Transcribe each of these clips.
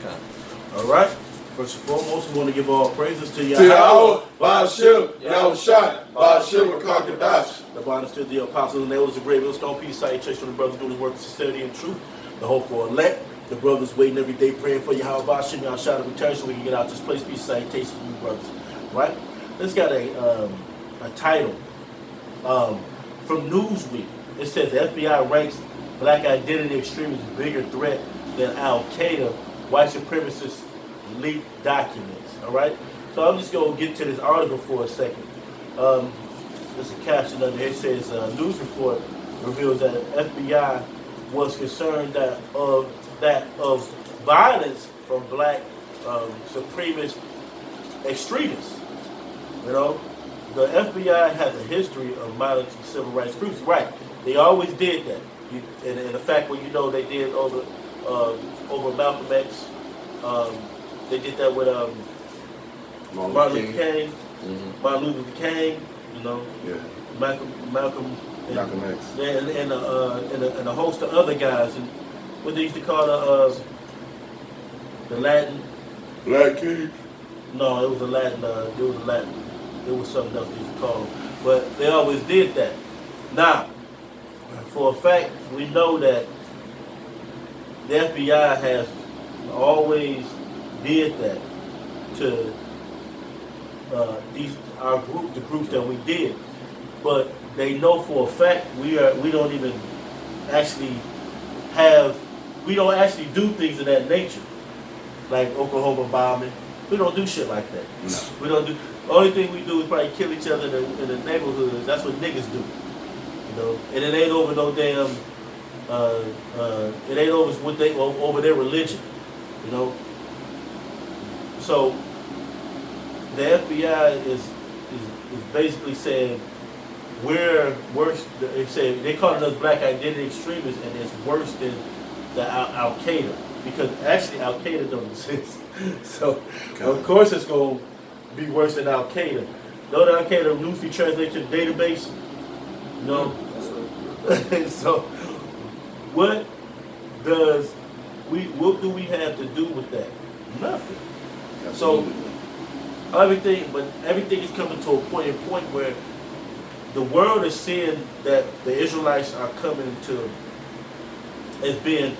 Okay. All right. First and foremost, we want to give all praises to Yahweh, Ba'ashim, Yahushai, Ba'ashim, Kakadash. The bondage to the apostles and elders of Great Millstone Peace Salutation to the brothers doing the work of sincerity and truth. The hope for elect. The brothers waiting every day praying for Yahweh, Ba'ashim, Yahushai to return so we can get out this place. Peace Salutation to you brothers. Right? Let's got a title from Newsweek. It says the FBI ranks black identity extremists bigger threat than Al-Qaeda, white supremacists leaked documents. All right, so I'm just gonna get to this article for a second. There's a caption under here. It says news report reveals that FBI was concerned that of violence from black supremacist extremists. You know, the FBI has a history of monitoring civil rights groups. Right, they always did that. And the fact, when you know they did over Malcolm X. They did that with Martin Luther King, Martin Luther King, you know, Malcolm X, and a host of other guys, and what they used to call the Latin Black King. No, it was a Latin. It was something else they used to call them, but they always did that. Now, for a fact, we know that the FBI has always did that to the groups that we did, but they know for a fact we don't actually do things of that nature, like Oklahoma bombing. We don't do shit like that. No. We don't do. The only thing we do is probably kill each other in the neighborhoods. That's what niggas do, you know. And it ain't over no damn. It ain't over their religion, you know. So the FBI is basically saying we're worse. They say they calling us black identity extremists, and it's worse than the Al Qaeda, because actually Al Qaeda don't exist. So of course it's going to be worse than Al Qaeda. Know that Al Qaeda loosely translated to the database. You know. So what do we have to do with that? Nothing. Absolutely. So everything is coming to a point where the world is seeing that the Israelites are coming to as being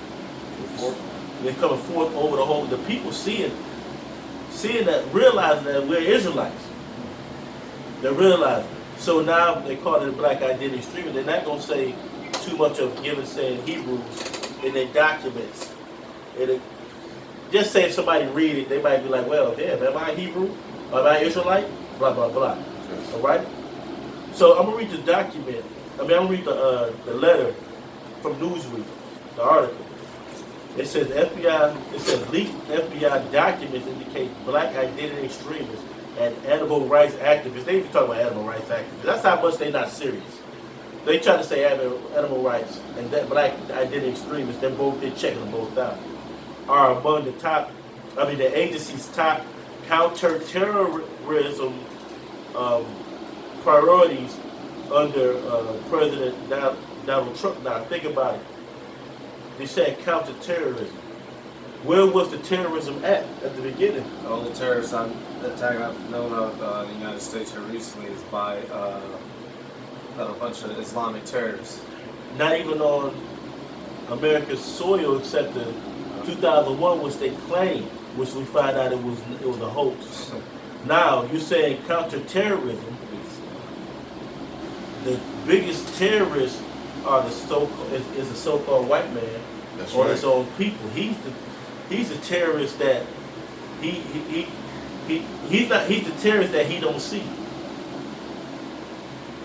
they're coming forth over the whole. The people seeing that, realizing that we're Israelites. They're realizing. So now they call it a black identity extremist. They're not going to say too much of saying Hebrews in their documents. Just say if somebody read it, they might be like, well, damn, am I Hebrew? Am I Israelite? Blah, blah, blah. All right? So I'm going to read the document. I'm going to read the letter from Newsweek, the article. It says leaked FBI documents indicate black identity extremists and animal rights activists. They even talk about animal rights activists. That's how much they're not serious. They try to say animal rights and that black identity extremists, they're checking them both out, are among the agency's top counter-terrorism priorities under President Donald Trump. Now, think about it. They said counter-terrorism. Where was the terrorism at the beginning? The only terrorist attack I've known of in the United States here recently is by a bunch of Islamic terrorists. Not even on America's soil, except the 2001, which they claimed, which we find out it was a hoax. Now you're saying counter-terrorism. The biggest terrorists are the so-called white man. That's or right. his own people. He's a terrorist that he's the terrorist that he don't see.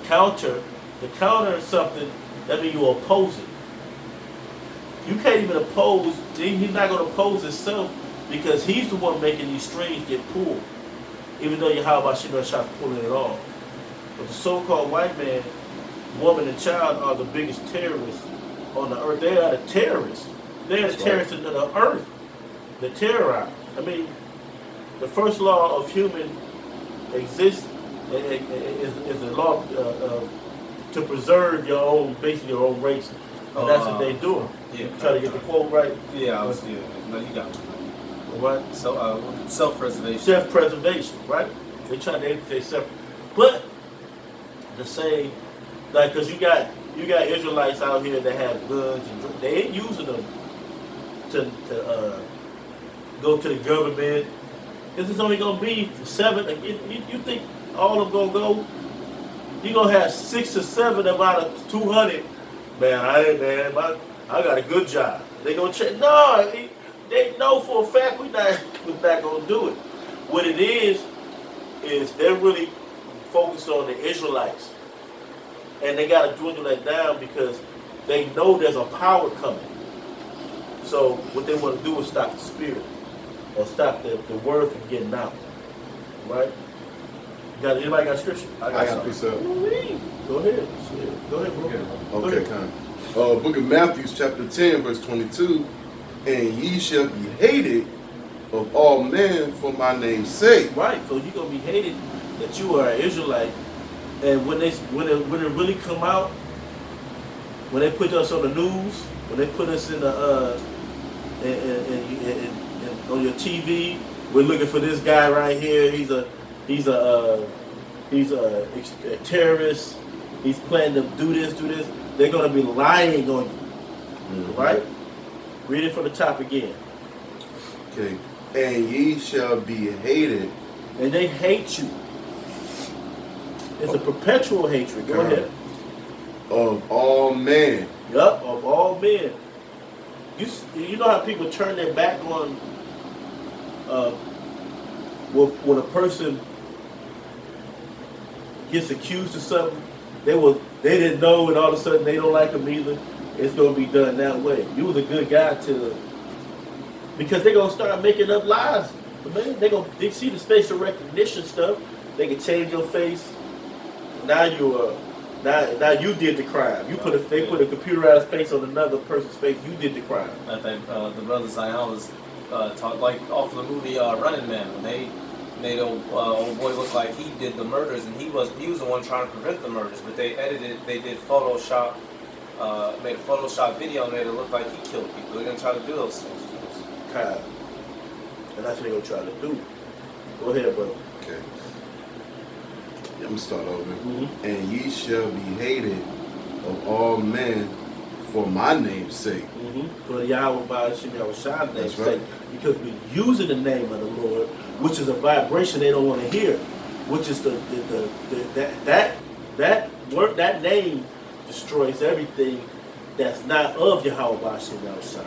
To counter something, that means you oppose it. You can't even oppose. He's not going to oppose himself because he's the one making these strings get pulled. Even though Yahweh Shemel Shah pulling it off. But the so-called white man, woman, and child are the biggest terrorists on the earth. They are the terrorists. They are the terrorists of the earth. The terrorize. I mean, the first law of human existence is a law to preserve your own, basically your own race. And that's what they're doing. Yeah. Try to get the quote right. Yeah, no, you got it. Right? So self-preservation. Self-preservation, right? They try to say self, but the same, like, cause you got Israelites out here that have guns and they ain't using them to go to the government. This is only gonna be 7. You think all of them gonna go? You gonna have 6 or 7 out of 200. Man, I got a good job. They gonna check. No, they know for a fact we're not gonna do it. What it is they're really focused on the Israelites, and they gotta dwindle that down because they know there's a power coming. So what they want to do is stop the spirit, or stop the word from getting out. Right? Anybody got scripture? I got a piece of. Go ahead. Go ahead, bro. Go Okay, ahead. kind. Book of Matthew, chapter 10, verse 22. And ye shall be hated of all men for my name's sake. Right. So you're gonna be hated that you are an Israelite, and when it really come out, when they put us on the news, when they put us in the on your TV, we're looking for this guy right here. He's a terrorist. He's planning to do this. They're gonna be lying on you, right? Read it from the top again. Okay. And ye shall be hated. And they hate you. It's a perpetual hatred. Go ahead. Of all men. Yup, of all men. You know how people turn their back on when a person gets accused of something, they didn't know, and all of a sudden they don't like them either. It's gonna be done that way. You was a good guy because they're gonna start making up lies. Man, they see the facial recognition stuff. They can change your face. Now you did the crime. They put a computerized face on another person's face. You did the crime. I think the brother Zion was taught, like off of the movie Running Man, when they made old boy look like he did the murders, and he was the one trying to prevent the murders. But they did Photoshop, made a Photoshop video and made it look like he killed people. They're gonna try to do those things to us. Crime. And that's what they're gonna try to do. Go ahead, bro. Okay. I'm gonna start over. Mm-hmm. And ye shall be hated of all men for my name's sake. Mm-hmm. For Yahweh Ba'ashim Yahweh name's That's right. sake, because we're using the name of the Lord, which is a vibration they don't want to hear, which is that name destroys everything that's not of Yahweh Ba'ashim Yahweh.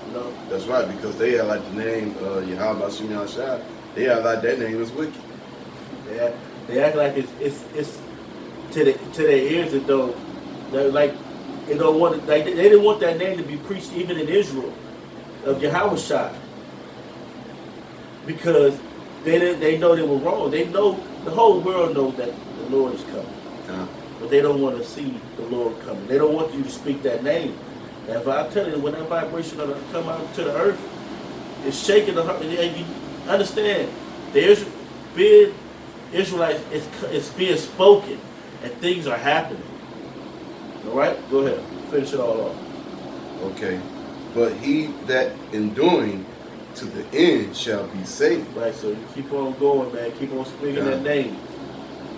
You know? That's right, because they had like the name Yahweh Bashim Yahshai. They had like that name was wicked. They act like it's to their ears. It don't. They're like they don't want it. Like they didn't want that name to be preached even in Israel of Yahweh, because they know they were wrong. They know the whole world knows that the Lord is coming, but they don't want to see the Lord coming. They don't want you to speak that name. And if I tell you, when that vibration come out to the earth, it's shaking the heart. And you understand, there's big Israelites. It's being spoken, and things are happening. All right, go ahead, finish it all off. Okay. But he that enduring to the end shall be saved. Right, so you keep on going, man. Keep on speaking that name.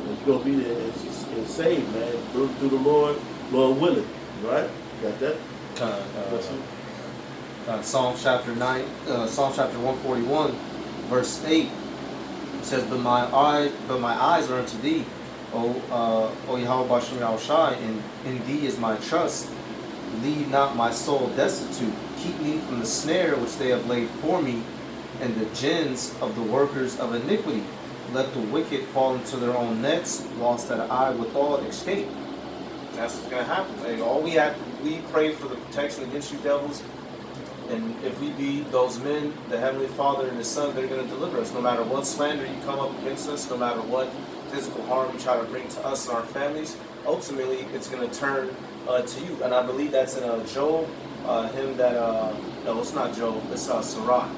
And you're gonna be there and saved, man, through the Lord willing. Right? You got that? Psalm chapter 9, Psalm chapter 141, verse 8 says, But my eyes are unto thee, O Yahweh Bashim Yahushai, and in thee is my trust. Leave not my soul destitute. Keep me from the snare which they have laid for me, and the gins of the workers of iniquity. Let the wicked fall into their own nets, whilst that I withal escape. That's what's going to happen. Like, we pray for the protection against you devils, and if we be those men, the Heavenly Father and His Son, they're going to deliver us. No matter what slander you come up against us, no matter what physical harm you try to bring to us and our families, ultimately it's going to turn to you. And I believe that's in Job, him that, no, it's not Job, it's Sirach.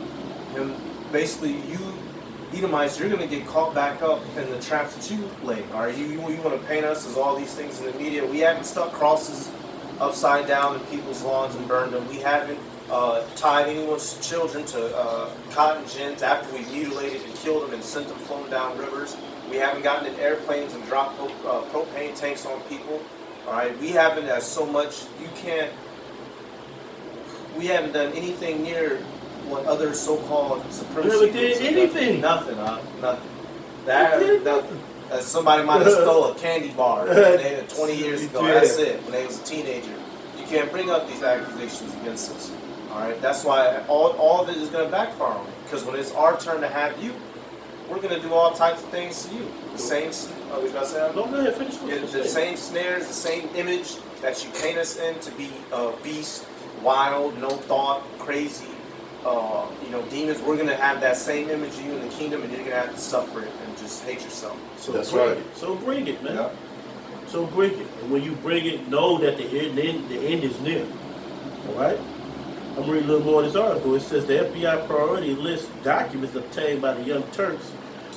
Him, basically, you Edomites, you're going to get caught back up in the traps that you laid. All right, you want to paint us as all these things in the media. We haven't stuck crosses upside down in people's lawns and burned them. We haven't tied anyone's children to cotton gins after we mutilated and killed them and sent them floating down rivers. We haven't gotten in airplanes and dropped propane tanks on people. All right, we haven't as so much. We haven't done anything near what other so-called supremacy We never did groups have done. anything. Nothing, nothing. We That did nothing. Somebody might have stole a candy bar 20 years ago. Yeah. That's it. When they was a teenager, you can't bring up these accusations against us. All right, that's why all of it is going to backfire on me. Because when it's our turn to have you, we're going to do all types of things to you. The same. Oh, we got to say that? No, go ahead, finish what Yeah, you the said. same snares, the same image that you paint us in to be a beast, wild, no thought, crazy, demons. We're gonna have that same image of you in the kingdom, and you're gonna have to suffer it and just hate yourself. So That's bring right. it. So bring it, man. Yeah. So bring it. And when you bring it, know that the end is near. All right? I'm going to read a little more of this article. It says the FBI priority list documents obtained by the Young Turks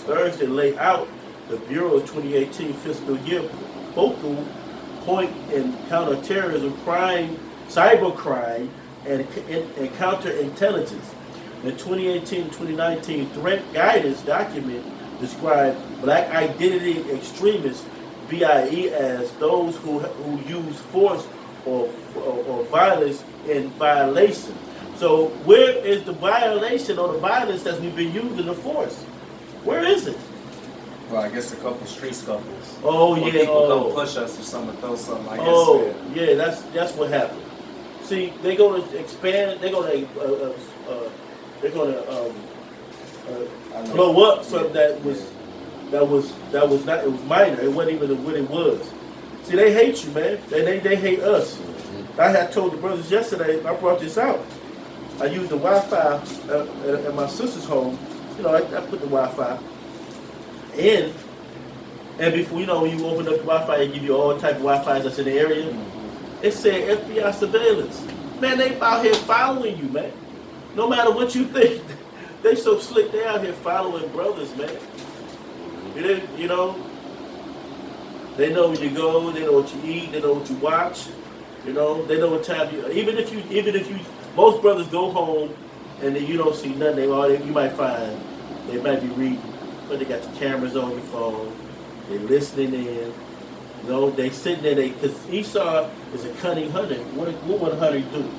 Thursday lay out the Bureau's 2018 fiscal year focal point in counterterrorism, crime, cybercrime, and counterintelligence. The 2018-2019 threat guidance document described black identity extremists, BIE, as those who use force or violence in violation. So where is the violation or the violence that's been used in the force? Where is it? Well, I guess a couple street scuffles. Oh When yeah. people Oh. come push us or something, throw something. I guess. Oh, yeah, that's what happened. See, they're going to expand. They're going to I know. blow up something that was not. It was minor. It wasn't even what it was. See, they hate you, man. They hate us. I had told the brothers yesterday. I brought this out. I used the Wi-Fi at my sister's home. I put the Wi-Fi in. And before, when you open up the Wi-Fi, it give you all type of Wi-Fi that's in the area. It said FBI surveillance. Man, they out here following you, man. No matter what you think, they so slick. They out here following brothers, man. They know where you go. They know what you eat. They know what you watch. They know what time you. Even if you, most brothers go home and then you don't see nothing. You might find they might be reading, but they got the cameras on your phone. They listening in. They sitting there. Because Esau is a cunning hunter. What would a hunter do?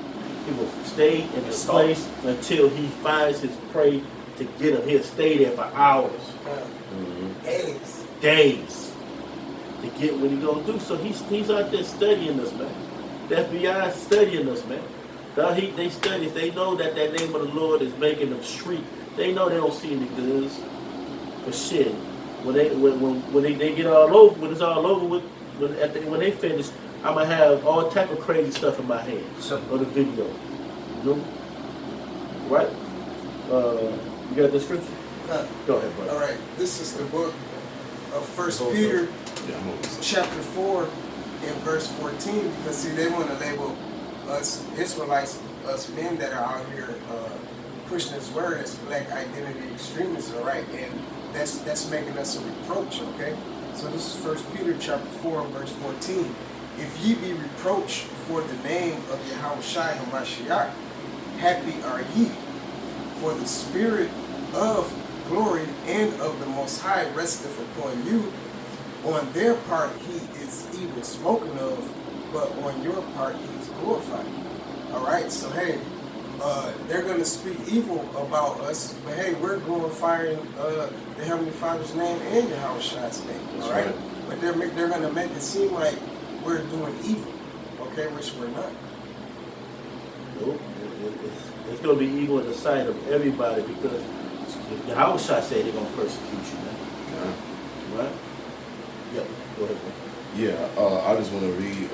He will stay in his place until he finds his prey to get him. He'll stay there for hours, days, to get what he's gonna do. So he's out there studying us, man. The FBI is studying us, man. They study. They know that name of the Lord is making them shriek. They know they don't see any goods, but shit. When they get all over, when it's all over with, when they finish, I'm gonna have all type of crazy stuff in my hands on the video. Right? You got the scripture? Go ahead, brother. All right, this is the book of First Peter, chapter 4, and verse 14. Because see, they want to label us Israelites, us men that are out here pushing this word as black identity extremists. All right, and that's making us a reproach. Okay, so this is First Peter chapter 4, verse 14. If ye be reproached for the name of Yahushua HaMashiach, happy are ye, for the spirit of glory and of the Most High resteth upon you. On their part he is evil spoken of, but on your part he is glorified. All right, so hey, they're going to speak evil about us, but hey, we're glorifying the Heavenly Father's name and Yahushua's name. All right, but they're going to make it seem like we're doing evil, okay, which we're not. Nope. It's going to be evil in the sight of everybody because the house shot said they're going to persecute you, man. Right? Yep. Go ahead, bro. Yeah, I just want to read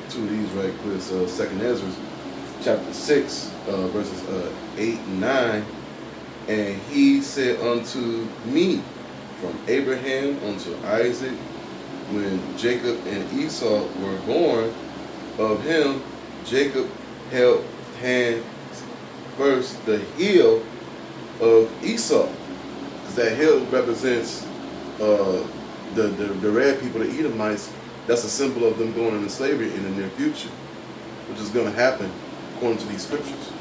two of these right quick. 2nd Ezra, chapter 6, verses 8 and 9. And he said unto me, from Abraham unto Isaac, when Jacob and Esau were born, of him Jacob held hand first the heel of Esau, because that heel represents the red people, the Edomites. That's a symbol of them going into slavery in the near future, which is going to happen according to these scriptures.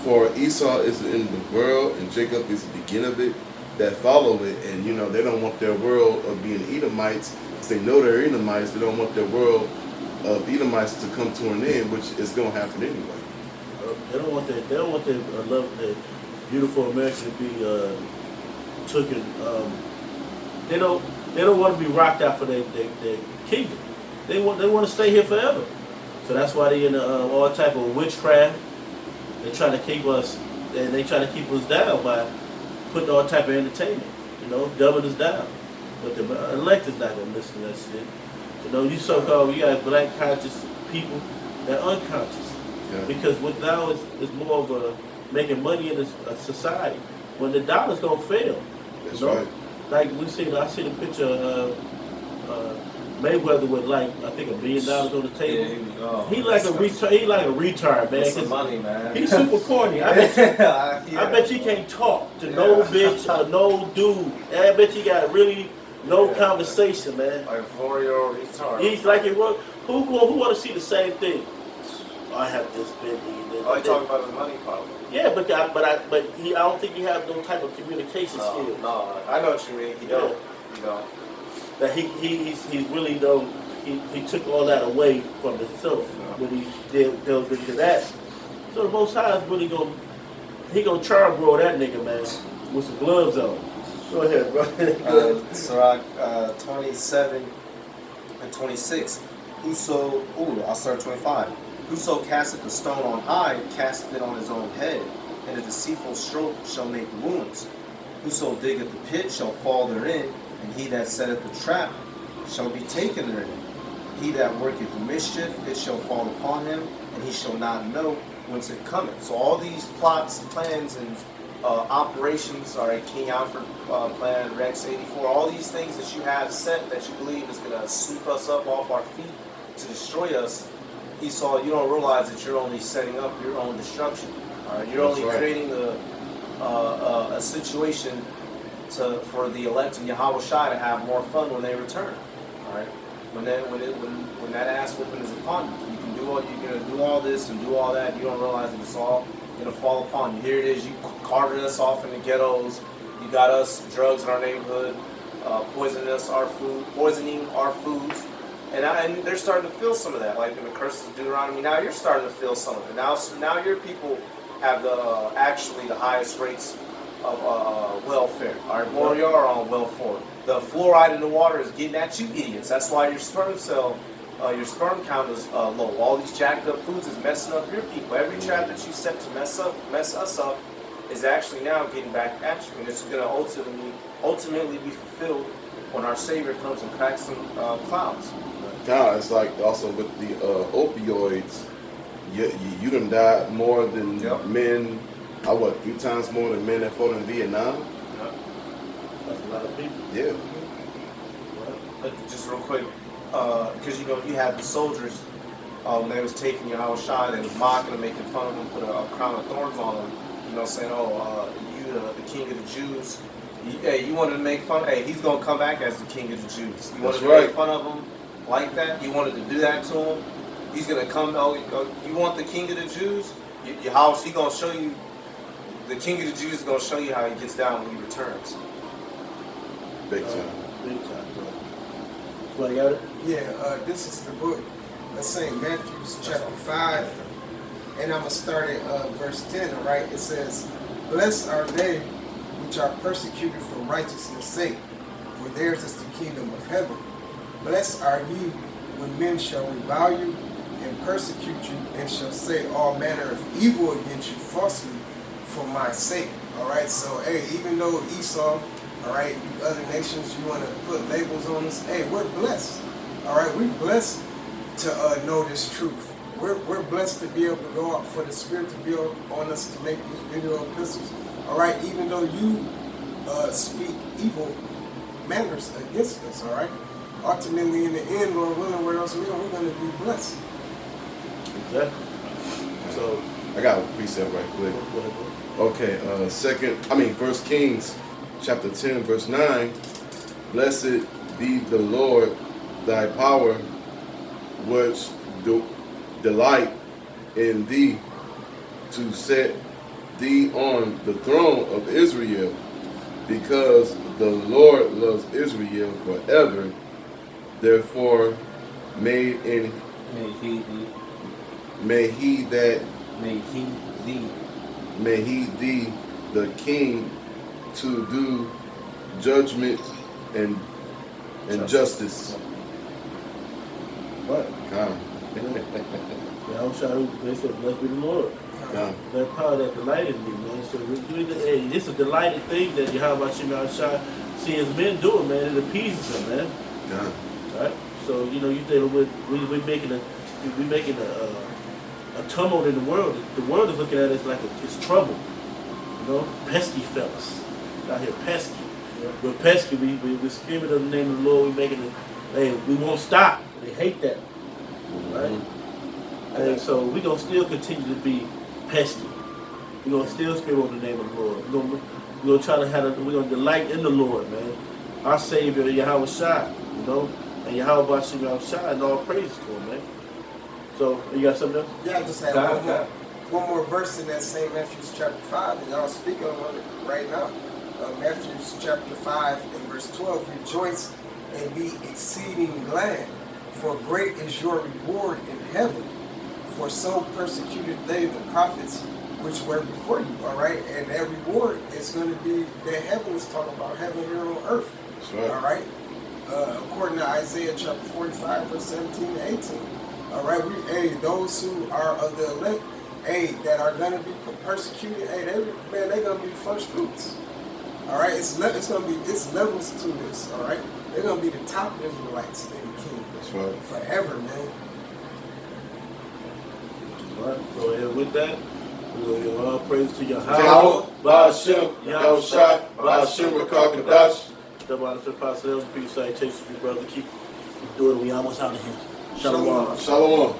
For Esau is in the world, and Jacob is the beginning of it, that follow it. And you know, they don't want their world of being Edomites, because they know they're Edomites. They don't want their world of Edomites to come to an end, which is going to happen anyway. They don't want that. They don't want the beautiful America to be taken. They don't want to be rocked out for their kingdom. They want to stay here forever. So that's why they in all type of witchcraft. They trying to keep us, and they trying to keep us down by putting all type of entertainment. You know, dumbing us down. But the elect is not gonna listen to that shit. You know, you so-called, you got black conscious people that are unconscious. Yeah. Because what now is more of a making money in a society. When the dollar's gonna fail. That's you know? right. Like I see the picture of Mayweather with like I think $1 billion on the table. He like a retard, man. That's some money, man. He's super corny. I bet you can't talk to no bitch or no dude. I bet you got really no conversation, man. Like a 4-year-old retard. He's like it. Who want to see the same thing? I have this Bentley. Oh, you talking about his money problem? Yeah, but I don't think he has no type of communication skills. No, I know what you mean. He don't. You know. That he's really though he took all that away from himself when he delved into that. So the Most High is really gonna charbroil that nigga, man, with some gloves on. Go ahead, bro. Sirach 27 and 26. I'll start 25. Whoso casteth a stone on high, casteth it on his own head, and a deceitful stroke shall make wounds. Whoso diggeth the pit shall fall therein, and he that setteth the trap shall be taken therein. He that worketh mischief, it shall fall upon him, and he shall not know whence it cometh. So all these plots, plans, and operations, King Alfred plan, Rex 84, all these things that you have set that you believe is going to sweep us up off our feet to destroy us, Esau, you don't realize that you're only setting up your own destruction. You're only creating a situation for the elect and Yahweh Shai to have more fun when they return. All right, when that ass whooping is upon you, you're gonna do all this and do all that. You don't realize that it's all gonna fall upon you. Here it is. You carted us off in the ghettos. You got us drugs in our neighborhood, poisoning our foods. And they're starting to feel some of that, like in the curses of Deuteronomy. Now you're starting to feel some of it. Now your people have actually the highest rates of welfare. All right, more you are on welfare. The fluoride in the water is getting at you idiots. That's why your sperm count is low. All these jacked up foods is messing up your people. Every trap that you set to mess us up is actually now getting back at you, and it's going to ultimately be fulfilled when our Savior comes and cracks some clouds. Now it's like also with the opioids, you done died more than men. 3 times more than men that fought in Vietnam? Yeah. That's a lot of people. Yeah. Just real quick, because you had the soldiers when they was taking Yahweh Shai, they was mocking them, making fun of them, put a crown of thorns on them. Saying, you the king of the Jews. You wanted to make fun. Hey, he's gonna come back as the king of the Jews. You wanted to make fun of him like that. You wanted to do that to him. He's gonna come. You want the king of the Jews? How he gonna show you? The king of the Jews is gonna show you how he gets down when he returns. Big time. Big time, bro. You got it? Yeah, this is the book of St. Matthew, chapter 5, and I'm going to start at verse 10, all right? It says, "Blessed are they which are persecuted for righteousness' sake, for theirs is the kingdom of heaven. Blessed are ye when men shall revile you and persecute you, and shall say all manner of evil against you falsely for my sake." All right, so, hey, even though Esau, all right, you other nations, you want to put labels on us, hey, we're blessed. All right, we're blessed to know this truth. We're blessed to be able to go out for the Spirit to be on us to make these video epistles. All right, even though you speak evil manners against us, all right? Ultimately, in the end, Lord willing, where else we're going to be blessed. Exactly. So, I got a precept right quick. Okay, 1 Kings chapter 10, verse 9. Blessed be the Lord thy power, which delight in thee to set thee on the throne of Israel, because the Lord loves Israel forever. Therefore, may he thee the king to do judgment and justice. Right. Come. Yeah, I'm sure they said, blessed be the Lord. Come. That power that delighted me, man. So hey, it's a delighted thing that Yahweh Shem Shai see his men doing, man. It appeases him, man. Come. Right? So, you know, you think we're making a tumult in the world. The world is looking at it like it's trouble. You know, pesky fellas out here, pesky. We're pesky. We're screaming in the name of the Lord. We're making it. Hey, we won't stop. They hate that, right? And so we're gonna still continue to be pesky. We're gonna still scream on the name of the Lord. We're gonna try to we're gonna delight in the Lord, man. Our Savior, Yahweh Shai, you know, and Yahweh Bashim Shai, and all praises to him, man. So, you got something else? Yeah, I just have one more verse in that same Matthew chapter 5, and y'all speaking on it right now. Matthew chapter 5 and verse 12, rejoice and be exceeding glad, for great is your reward in heaven. For so persecuted they the prophets which were before you, all right? And that reward is going to be, that heaven is talking about heaven here on earth, That's right. all right? According to Isaiah chapter 45, verse 17 and 18. All right, those who are of the elect, that are going to be persecuted, they're going to be the first fruits. All right, it's levels to this. All right, they're going to be the top Israelites in the kingdom. That's right. Forever, man. All right. So with that, we will give all praise to Yahweh. Yahweh, Ba'ashem, Yahweh Shai, Ba'ashem, Rakakadash. Step out of the Apostle, peace, salutations, brother. Keep doing it. We almost out of here. Shalom. Shalom.